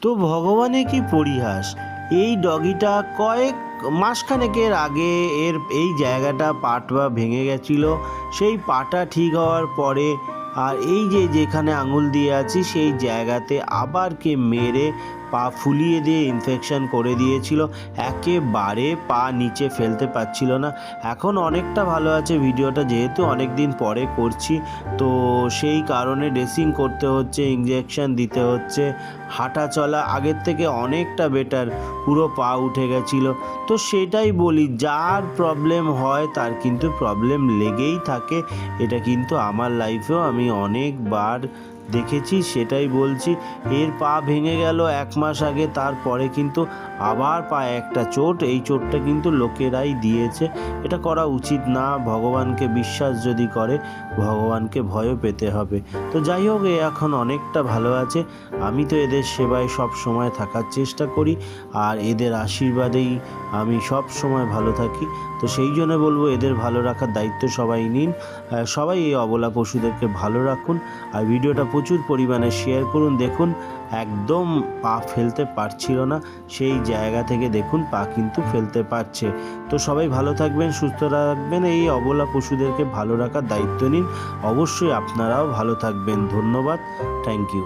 তো ভগবানে কি পরিহাস, এই ডগিটা কয়েক মাসখানেকের আগে এই জায়গাটা পাটা ভেঙে গেছিলো। সেই পাটা ঠিক হওয়ার পরে আর এই যেখানে আঙুল দিয়ে আছি সেই জায়গাতে আবার কে মেরে পা ফুলিয়ে দিয়ে ইনফেকশন করে দিয়েছিল, একেবারে পা নিচে ফেলতে পারছিল না। এখন অনেকটা ভালো আছে। ভিডিওটা যেহেতু অনেক দিন পরে করছি, তো সেই কারণে ড্রেসিং করতে হচ্ছে, ইঞ্জেকশন দিতে হচ্ছে, হাঁটা চলা আগের থেকে অনেকটা বেটার, পুরো পা উঠে গেছিলো। তো সেটাই বলি, যার প্রবলেম হয় তার কিন্তু প্রবলেম লেগেই থাকে। এটা কিন্তু আমার লাইফেও আমি অনেকবার দেখেছি, সেটাই বলছি। এর পা ভেঙে গেল 1 মাস আগে, তারপরে কিন্তু আবার পায়ে একটা চোট। এই চোটটা কিন্তু লোকেরাই দিয়েছে, এটা করা উচিত না। ভগবানকে বিশ্বাস যদি করে, ভগবানকে ভয়ও পেতে হবে। তো যাই হোক, এ এখন অনেকটা ভালো আছে। আমি তো এদের সেবায় সব সময় থাকার চেষ্টা করি, আর এদের আশীর্বাদেই আমি সব সময় ভালো থাকি। তো সেই জন্য বলবো, এদের ভালো রাখার দায়িত্ব সবাই নিন। সবাই এই অবলা পশুদেরকে ভালো রাখুন, আর ভিডিওটা প্রচুর পরিমাণে শেয়ার করুন। দেখুন, একদম পা ফেলতে পারছিল না, সেই জায়গা থেকে দেখুন পা কিন্তু ফেলতে পারছে। তো সবাই ভালো থাকবেন, সুস্থ রাখবেন, এই অবলা পশুদেরকে ভালো রাখার দায়িত্ব নিন। অবশ্যই আপনারাও ভালো থাকবেন। ধন্যবাদ, থ্যাংক ইউ।